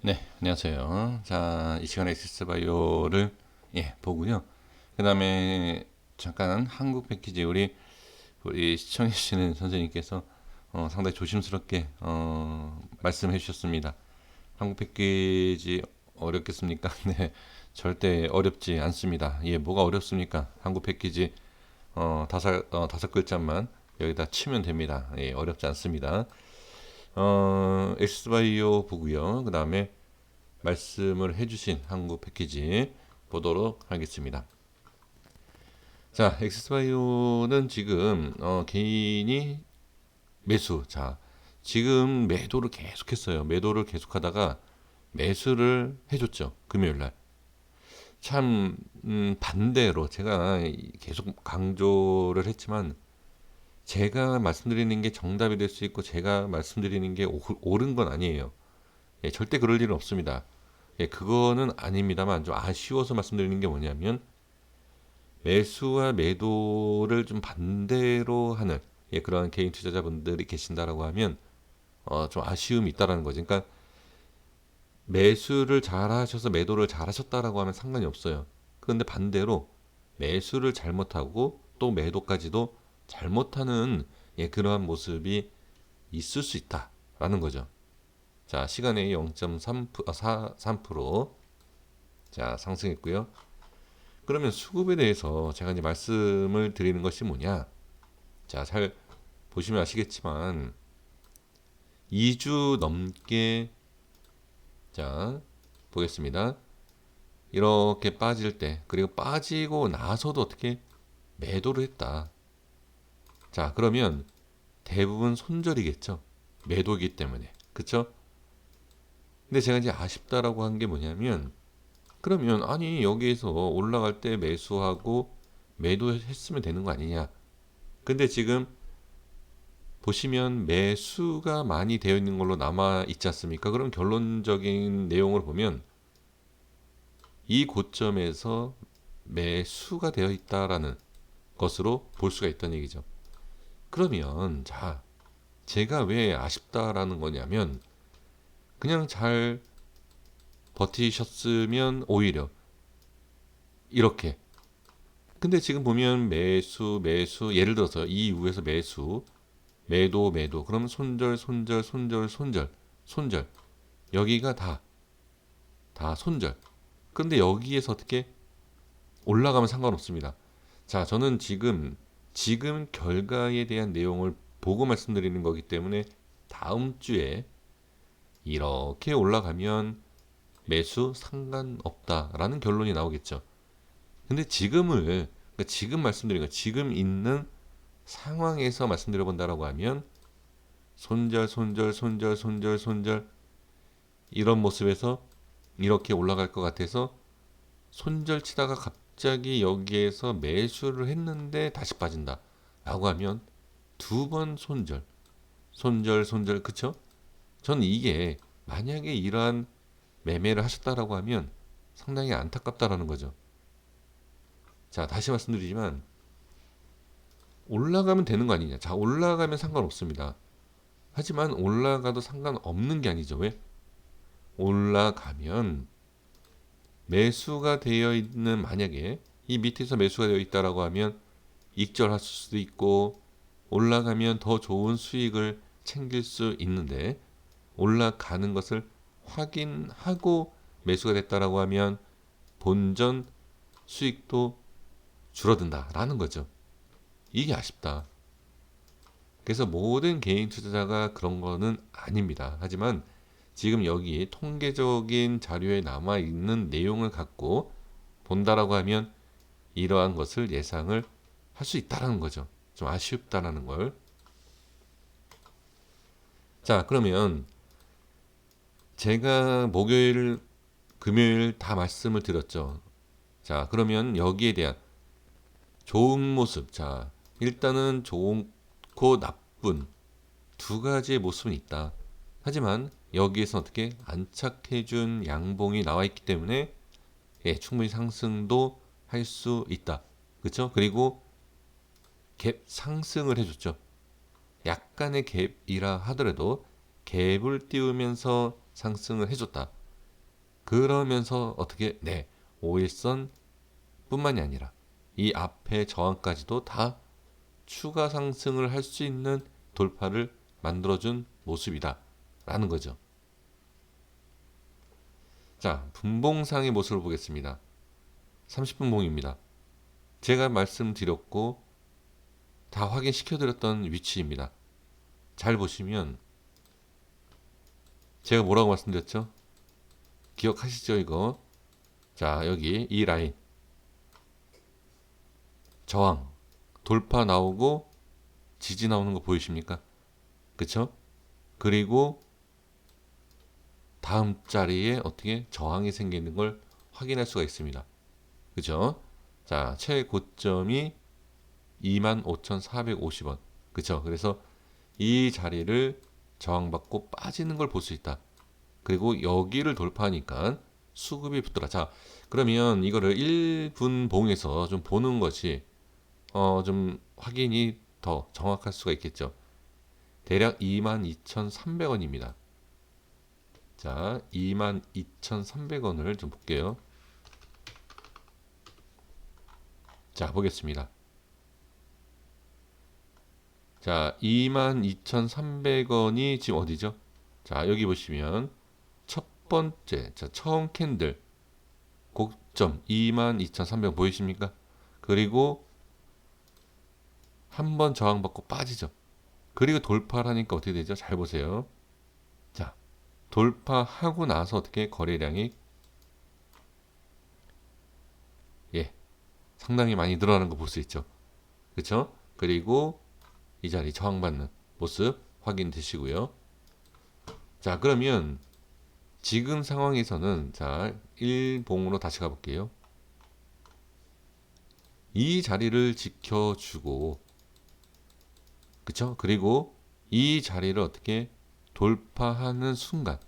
네, 안녕하세요. 자, 이 시간에 엑시스바이오를 보고요. 그 다음에 잠깐 한국 패키지 우리 시청해 주시는 선생님께서 상당히 조심스럽게 말씀해 주셨습니다. 한국 패키지 어렵겠습니까? 네, 절대 어렵지 않습니다. 뭐가 어렵습니까? 한국 패키지 다섯 글자만 여기다 치면 됩니다. 어렵지 않습니다. 엑시스바이오 보고요. 그 다음에 말씀을 해주신 한국 패키지 보도록 하겠습니다. 자, 엑스바이오는 지금 개인이 매수. 자, 지금 매도를 계속했어요. 매도를 계속하다가 매수를 해줬죠. 금요일 날. 참 반대로 제가 계속 강조를 했지만 제가 말씀드리는 게 정답이 될 수 있고 제가 말씀드리는 게 옳은 건 아니에요. 절대 그럴 일은 없습니다. 그거는 아닙니다만 좀 아쉬워서 말씀드리는 게 뭐냐면 매수와 매도를 좀 반대로 하는 그러한 개인 투자자분들이 계신다라고 하면 좀 아쉬움이 있다라는 거죠. 그러니까 매수를 잘 하셔서 매도를 잘 하셨다라고 하면 상관이 없어요. 그런데 반대로 매수를 잘못하고 또 매도까지도 잘못하는 그러한 모습이 있을 수 있다라는 거죠. 자, 시간의 0.3% 자, 상승했고요. 그러면 수급에 대해서 제가 이제 말씀을 드리는 것이 뭐냐? 자, 잘 보시면 아시겠지만 2주 넘게 자, 보겠습니다. 이렇게 빠질 때 그리고 빠지고 나서도 어떻게 매도를 했다. 자, 그러면 대부분 손절이겠죠. 매도이기 때문에. 그쵸? 근데 제가 이제 아쉽다라고 한 게 뭐냐면 그러면 아니 여기에서 올라갈 때 매수하고 매도했으면 되는 거 아니냐. 근데 지금 보시면 매수가 많이 되어 있는 걸로 남아 있지 않습니까? 그럼 결론적인 내용을 보면 이 고점에서 매수가 되어 있다라는 것으로 볼 수가 있다는 얘기죠. 그러면 자, 제가 왜 아쉽다라는 거냐면 그냥 잘 버티셨으면 오히려 이렇게. 근데 지금 보면 매수 예를 들어서 이 이후에서 매수 매도 그러면 손절 여기가 다 손절. 그런데 여기에서 어떻게 올라가면 상관없습니다. 자, 저는 지금 결과에 대한 내용을 보고 말씀드리는 거기 때문에 다음 주에 이렇게 올라가면 매수 상관없다라는 결론이 나오겠죠. 근데 그러니까 지금 말씀드린 거 지금 있는 상황에서 말씀드려 본다라고 하면 손절 이런 모습에서 이렇게 올라갈 것 같아서 손절 치다가 갑자기 여기에서 매수를 했는데 다시 빠진다 라고 하면 두 번 손절 그쵸? 저는 이게 만약에 이러한 매매를 하셨다라고 하면 상당히 안타깝다라는 거죠. 자, 다시 말씀드리지만 올라가면 되는 거 아니냐. 자, 올라가면 상관없습니다. 하지만 올라가도 상관없는 게 아니죠. 왜? 올라가면 매수가 되어 있는 만약에 이 밑에서 매수가 되어 있다라고 하면 익절할 수도 있고 올라가면 더 좋은 수익을 챙길 수 있는데 올라가는 것을 확인하고 매수가 됐다라고 하면 본전 수익도 줄어든다라는 거죠. 이게 아쉽다. 그래서 모든 개인 투자자가 그런 거는 아닙니다. 하지만 지금 여기 통계적인 자료에 남아 있는 내용을 갖고 본다라고 하면 이러한 것을 예상을 할 수 있다라는 거죠. 좀 아쉽다라는 걸. 자, 그러면 제가 목요일, 금요일 다 말씀을 드렸죠. 자, 그러면 여기에 대한 좋은 모습. 자, 일단은 좋고 나쁜 두 가지의 모습은 있다. 하지만 여기에서 어떻게 안착해준 양봉이 나와 있기 때문에 충분히 상승도 할 수 있다. 그렇죠? 그리고 갭 상승을 해줬죠. 약간의 갭이라 하더라도 갭을 띄우면서 상승을 해줬다. 그러면서 어떻게 네, 5일선 뿐만이 아니라 이 앞에 저항까지도 다 추가 상승을 할 수 있는 돌파를 만들어준 모습이다 라는 거죠. 자, 분봉상의 모습을 보겠습니다. 30분봉입니다. 제가 말씀드렸고 다 확인시켜드렸던 위치입니다. 잘 보시면 제가 뭐라고 말씀드렸죠? 기억하시죠 이거? 자, 여기 이 라인 저항 돌파 나오고 지지 나오는 거 보이십니까? 그쵸? 그리고 다음 자리에 어떻게 저항이 생기는 걸 확인할 수가 있습니다. 그죠? 자, 최고점이 25,450원. 그쵸? 그래서 이 자리를 저항받고 빠지는 걸 볼 수 있다. 그리고 여기를 돌파하니까 수급이 붙더라. 자, 그러면 이거를 1분 봉에서 좀 보는 것이 좀 확인이 더 정확할 수가 있겠죠. 대략 22,300원입니다. 자, 22,300원을 좀 볼게요. 자, 보겠습니다. 자, 22,300원이 지금 어디죠? 자, 여기 보시면 첫 번째, 자, 처음 캔들 고점 22,300원 보이십니까? 그리고 한 번 저항받고 빠지죠. 그리고 돌파를 하니까 어떻게 되죠? 잘 보세요. 자, 돌파하고 나서 어떻게 거래량이 예, 상당히 많이 늘어나는 거 볼 수 있죠. 그렇죠? 그리고 이 자리 저항받는 모습 확인되시고요. 자, 그러면 지금 상황에서는 자, 일봉으로 다시 가볼게요. 이 자리를 지켜주고 그쵸? 그리고 이 자리를 어떻게 돌파하는 순간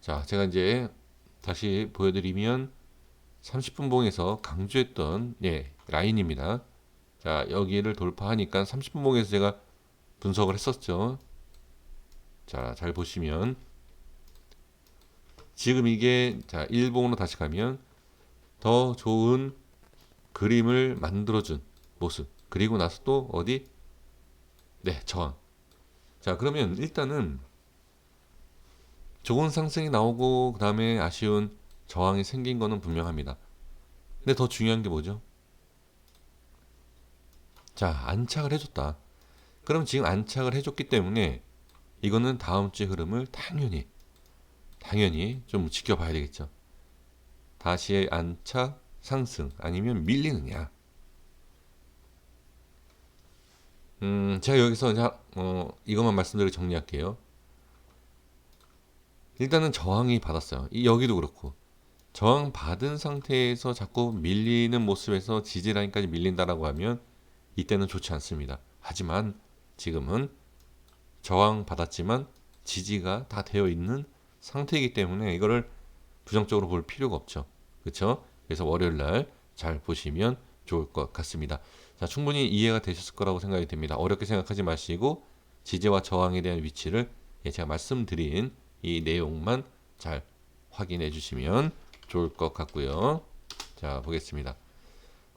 자, 제가 이제 다시 보여드리면 30분 봉에서 강조했던 예, 라인입니다. 자, 여기를 돌파하니까 30분 봉에서 제가 분석을 했었죠. 자, 잘 보시면 지금 이게 자, 일봉으로 다시 가면 더 좋은 그림을 만들어준 모습. 그리고 나서 또 어디? 네, 저항. 자, 그러면 일단은 좋은 상승이 나오고 그 다음에 아쉬운 저항이 생긴 거는 분명합니다. 근데 더 중요한 게 뭐죠? 자, 안착을 해줬다. 그럼 지금 안착을 해줬기 때문에 이거는 다음 주의 흐름을 당연히 좀 지켜봐야 되겠죠. 다시의 안착, 상승 아니면 밀리느냐. 제가 여기서 이것만 말씀드리고 정리할게요. 일단은 저항이 받았어요. 여기도 그렇고 저항 받은 상태에서 자꾸 밀리는 모습에서 지지 라인까지 밀린다라고 하면 이때는 좋지 않습니다. 하지만 지금은 저항 받았지만 지지가 다 되어 있는 상태이기 때문에 이거를 부정적으로 볼 필요가 없죠. 그렇죠? 그래서 월요일 날 잘 보시면 좋을 것 같습니다. 자, 충분히 이해가 되셨을 거라고 생각이 됩니다. 어렵게 생각하지 마시고 지지와 저항에 대한 위치를 제가 말씀드린 이 내용만 잘 확인해 주시면 좋을 것 같고요. 자, 보겠습니다.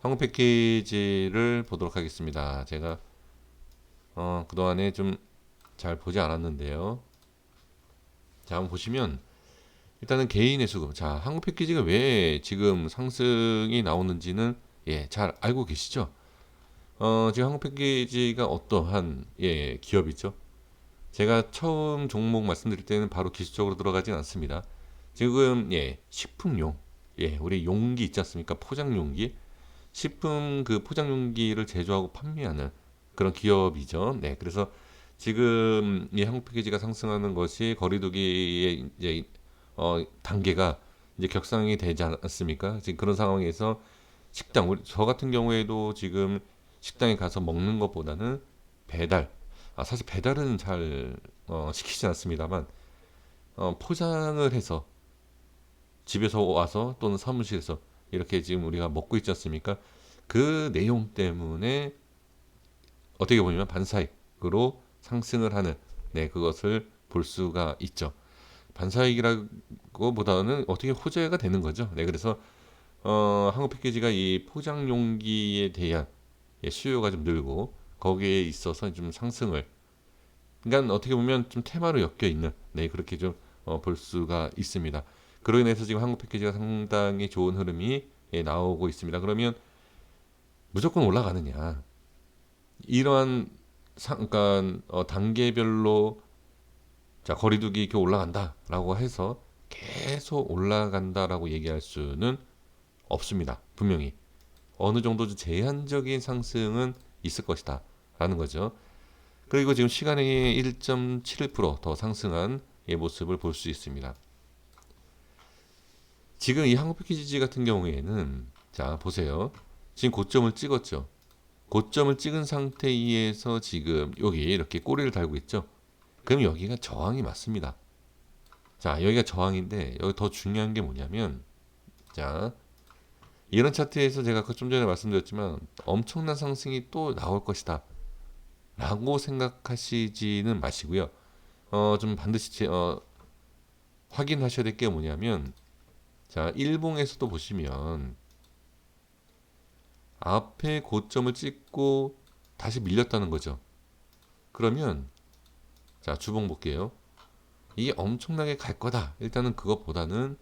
항공 패키지를 보도록 하겠습니다. 제가 그동안에 좀 잘 보지 않았는데요. 자, 한번 보시면 일단은 개인의 수급. 자, 항공 패키지가 왜 지금 상승이 나오는지는 잘 알고 계시죠? 지금 항공 패키지가 어떠한 기업이죠? 제가 처음 종목 말씀드릴 때는 바로 기술적으로 들어가진 않습니다. 지금 식품용 우리 용기 있지 않습니까? 포장 용기 식품 그 포장 용기를 제조하고 판매하는 그런 기업이죠. 네, 그래서 지금 이 항공 패키지가 상승하는 것이 거리두기의 이제 단계가 이제 격상이 되지 않았습니까? 지금 그런 상황에서 저 같은 경우에도 지금 식당에 가서 먹는 것보다는 배달 사실 배달은 잘 시키지 않습니다만 포장을 해서 집에서 와서 또는 사무실에서 이렇게 지금 우리가 먹고 있지 않습니까? 그 내용 때문에 어떻게 보면 반사익으로 상승을 하는 그것을 볼 수가 있죠. 반사이익이라고보다는 어떻게 호재가 되는 거죠. 네, 그래서 한국 패키지가 이 포장 용기에 대한 수요가 좀 늘고 거기에 있어서 좀 상승을, 그러니까 어떻게 보면 좀 테마로 엮여 있는, 네, 그렇게 좀 볼 수가 있습니다. 그로 인해서 지금 한국 패키지가 상당히 좋은 흐름이 나오고 있습니다. 그러면 무조건 올라가느냐? 이러한 그러니까 단계별로 자 거리두기 이렇게 올라간다라고 해서 계속 올라간다라고 얘기할 수는 없습니다. 분명히 어느 정도 제한적인 상승은 있을 것이다 라는 거죠. 그리고 지금 시간이 1.71%더 상승한 이 모습을 볼 수 있습니다. 지금 이 한국 패키지 같은 경우에는 자 보세요. 지금 고점을 찍었죠. 고점을 찍은 상태에서 지금 여기 이렇게 꼬리를 달고 있죠. 그럼 여기가 저항이 맞습니다. 자 여기가 저항인데 여기 더 중요한 게 뭐냐면 자 이런 차트에서 제가 좀 전에 말씀드렸지만 엄청난 상승이 또 나올 것이다 라고 생각하시지는 마시고요. 좀 반드시 확인하셔야 될 게 뭐냐면 자 일봉에서도 보시면 앞에 고점을 찍고 다시 밀렸다는 거죠. 그러면 자 주봉 볼게요. 이게 엄청나게 갈 거다. 일단은 그것보다는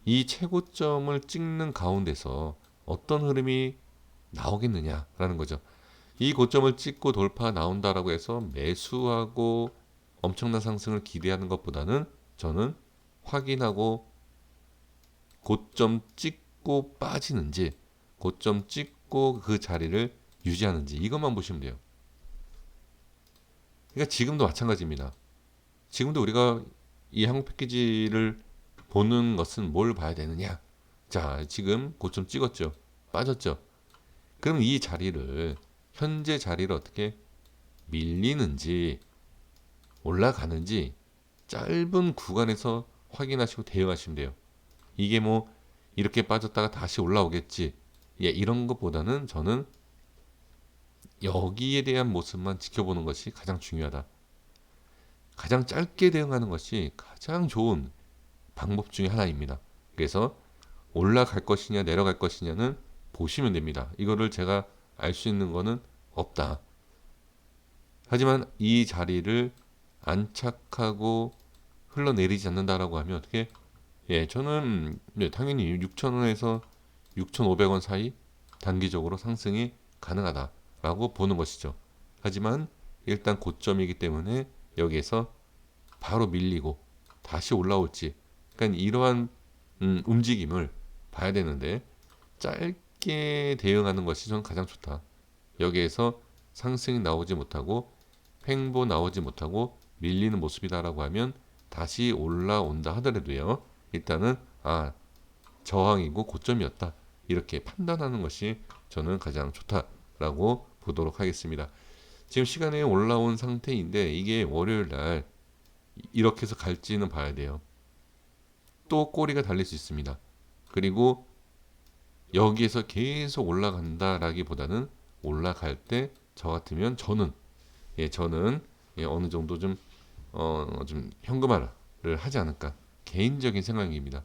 이 최고점을 찍는 가운데서 어떤 흐름이 나오겠느냐라는 거죠. 이 고점을 찍고 돌파 나온다라고 해서 매수하고 엄청난 상승을 기대하는 것보다는 저는 확인하고 고점 찍고 빠지는지 고점 찍고 그 자리를 유지하는지 이것만 보시면 돼요. 그러니까 지금도 마찬가지입니다. 지금도 우리가 이 한국 패키지를 보는 것은 뭘 봐야 되느냐? 자, 지금 고점 찍었죠. 빠졌죠. 그럼 이 자리를 현재 자리를 어떻게 밀리는지 올라가는지 짧은 구간에서 확인하시고 대응하시면 돼요. 이게 뭐 이렇게 빠졌다가 다시 올라오겠지. 예, 이런 것보다는 저는 여기에 대한 모습만 지켜보는 것이 가장 중요하다. 가장 짧게 대응하는 것이 가장 좋은 방법 중에 하나입니다. 그래서 올라갈 것이냐 내려갈 것이냐는 보시면 됩니다. 이거를 제가 알 수 있는 거는 없다. 하지만 이 자리를 안착하고 흘러내리지 않는다라고 하면 어떻게? 예, 저는 당연히 6,000원에서 6,500원 사이 단기적으로 상승이 가능하다라고 보는 것이죠. 하지만 일단 고점이기 때문에 여기에서 바로 밀리고 다시 올라올지, 그러니까 이러한 움직임을 봐야 되는데 짧게 대응하는 것이 저는 가장 좋다. 여기에서 상승이 나오지 못하고 횡보 나오지 못하고 밀리는 모습이다라고 하면 다시 올라온다 하더라도요. 일단은 저항이고 고점이었다. 이렇게 판단하는 것이 저는 가장 좋다라고 보도록 하겠습니다. 지금 시간에 올라온 상태인데 이게 월요일 날 이렇게 해서 갈지는 봐야 돼요. 또 꼬리가 달릴 수 있습니다. 그리고 여기에서 계속 올라간다라기보다는 올라갈 때 저 같으면 저는 어느 정도 좀 현금화를 하지 않을까, 개인적인 생각입니다.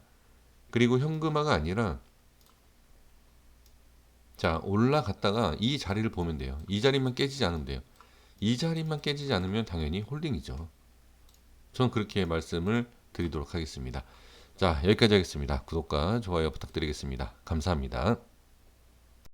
그리고 현금화가 아니라 자 올라갔다가 이 자리를 보면 돼요. 이 자리만 깨지지 않으면 돼요. 이 자리만 깨지지 않으면 당연히 홀딩이죠. 저는 그렇게 말씀을 드리도록 하겠습니다. 자 여기까지 하겠습니다. 구독과 좋아요 부탁드리겠습니다. 감사합니다.